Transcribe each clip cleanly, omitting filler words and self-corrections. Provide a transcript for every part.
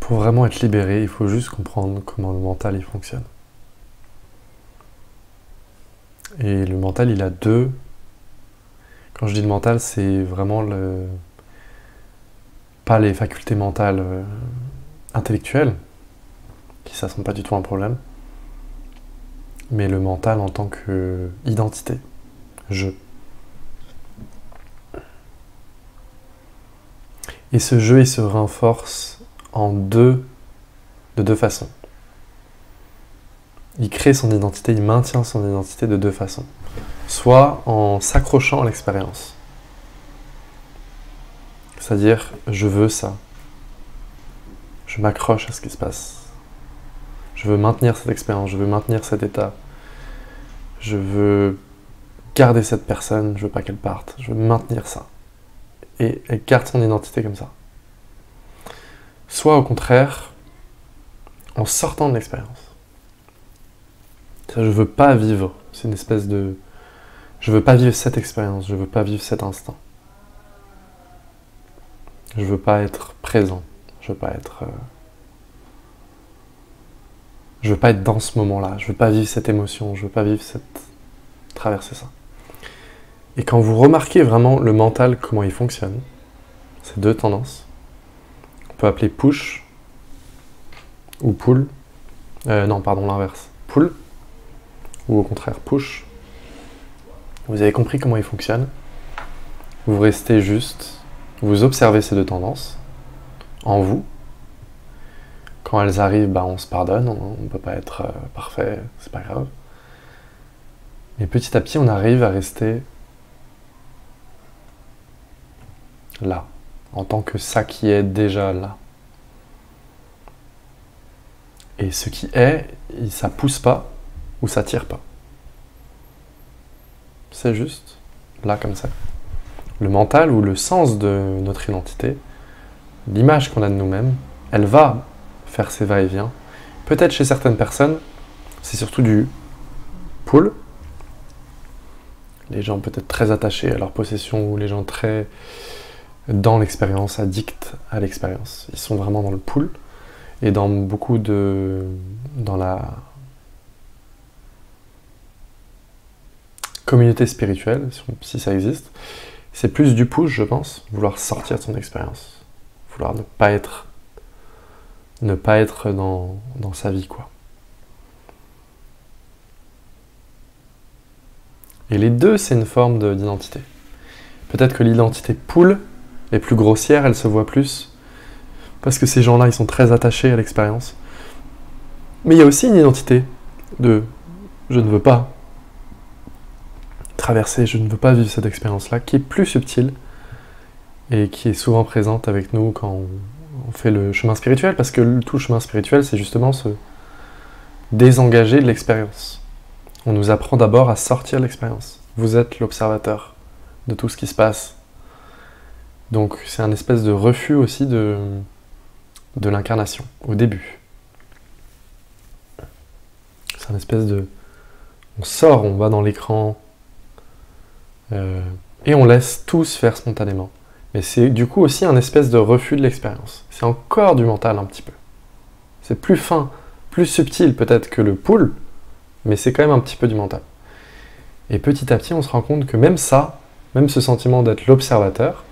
Pour vraiment être libéré, il faut juste comprendre comment le mental il fonctionne. Et le mental, il a deux... Quand je dis le mental, c'est vraiment pas les facultés mentales intellectuelles, qui ça sont pas du tout un problème, mais le mental en tant qu'identité, je. Et ce jeu, il se renforce de deux façons. Il crée son identité, il maintient son identité de deux façons. Soit en s'accrochant à l'expérience. C'est-à-dire, je veux ça. Je m'accroche à ce qui se passe. Je veux maintenir cette expérience, je veux maintenir cet état. Je veux garder cette personne, je veux pas qu'elle parte. Je veux maintenir ça. Et elle garde son identité comme ça. Soit au contraire, en sortant de l'expérience. Je veux pas vivre, c'est une espèce de... Je veux pas vivre cette expérience, je veux pas vivre cet instant. Je veux pas être présent, je veux pas être... Je veux pas être dans ce moment-là, je veux pas vivre cette émotion, je veux pas vivre cette... traverser ça. Et quand vous remarquez vraiment le mental, comment il fonctionne, ces deux tendances, on peut appeler push ou pull, non pardon l'inverse, pull, ou au contraire push. Vous avez compris comment il fonctionne, vous restez juste, vous observez ces deux tendances, en vous. Quand elles arrivent, bah, on se pardonne, on ne peut pas être parfait, c'est pas grave. Mais petit à petit, on arrive à rester là, en tant que ça qui est déjà là. Et ce qui est, ça pousse pas ou ça tire pas. C'est juste là comme ça. Le mental ou le sens de notre identité, l'image qu'on a de nous-mêmes, elle va faire ses va-et-vient. Peut-être chez certaines personnes, c'est surtout du pull. Les gens peut-être très attachés à leur possession ou les gens très dans l'expérience, addicts à l'expérience. Ils sont vraiment dans le pull. Et dans beaucoup de... dans la communauté spirituelle, si ça existe, c'est plus du push, je pense, vouloir sortir de son expérience. Vouloir ne pas être dans sa vie, quoi. Et les deux, c'est une forme d'identité. Peut-être que l'identité pull est plus grossière, elle se voit plus, parce que ces gens-là, ils sont très attachés à l'expérience. Mais il y a aussi une identité de « je ne veux pas traverser, je ne veux pas vivre cette expérience-là », qui est plus subtile et qui est souvent présente avec nous quand on fait le chemin spirituel, parce que tout le chemin spirituel, c'est justement se désengager de l'expérience. On nous apprend d'abord à sortir de l'expérience. Vous êtes l'observateur de tout ce qui se passe. Donc c'est un espèce de refus aussi de l'incarnation, au début. C'est un espèce de... On sort, on va dans l'écran, et on laisse tout se faire spontanément. Mais c'est du coup aussi un espèce de refus de l'expérience. C'est encore du mental un petit peu. C'est plus fin, plus subtil peut-être que le pull, mais c'est quand même un petit peu du mental. Et petit à petit, on se rend compte que même ça, même ce sentiment d'être l'observateur,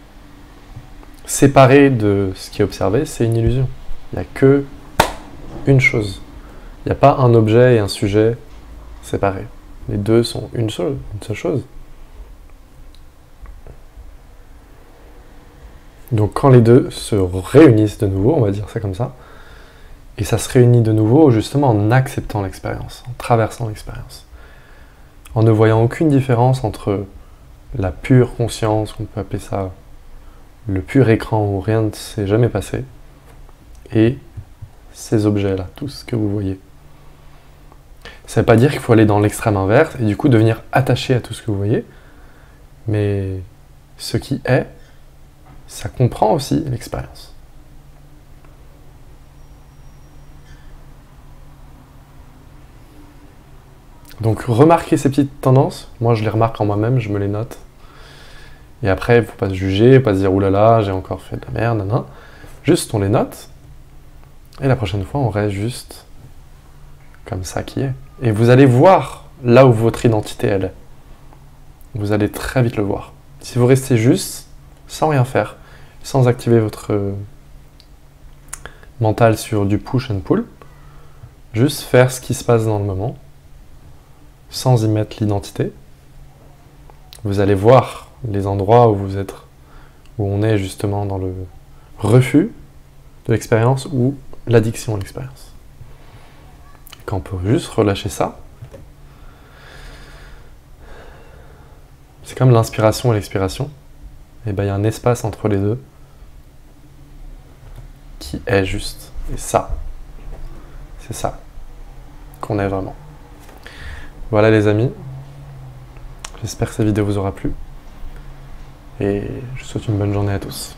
séparé de ce qui est observé, c'est une illusion. Il n'y a que une chose. Il n'y a pas un objet et un sujet séparés. Les deux sont une seule chose. Donc quand les deux se réunissent de nouveau, on va dire ça comme ça, et ça se réunit de nouveau justement en acceptant l'expérience, en traversant l'expérience, en ne voyant aucune différence entre la pure conscience, on peut appeler ça le pur écran où rien ne s'est jamais passé, et ces objets-là, tout ce que vous voyez. Ça ne veut pas dire qu'il faut aller dans l'extrême inverse et du coup devenir attaché à tout ce que vous voyez, mais ce qui est, ça comprend aussi l'expérience. Donc remarquez ces petites tendances, moi je les remarque en moi-même, je me les note. Et après, il ne faut pas se juger, pas se dire « oulala, j'ai encore fait de la merde, nan. » Juste on les note, Et la prochaine fois, on reste juste comme ça qui est. Et vous allez voir là où votre identité elle est. Vous allez très vite le voir. Si vous restez juste, sans rien faire, sans activer votre mental sur du push and pull, juste faire ce qui se passe dans le moment, sans y mettre l'identité, vous allez voir les endroits où vous êtes, où on est justement dans le refus de l'expérience ou l'addiction à l'expérience. Quand on peut juste relâcher ça, c'est comme l'inspiration et l'expiration, et bien il y a un espace entre les deux qui est juste. Et ça, c'est ça qu'on est vraiment. Voilà les amis, j'espère que cette vidéo vous aura plu, et je vous souhaite une bonne journée à tous.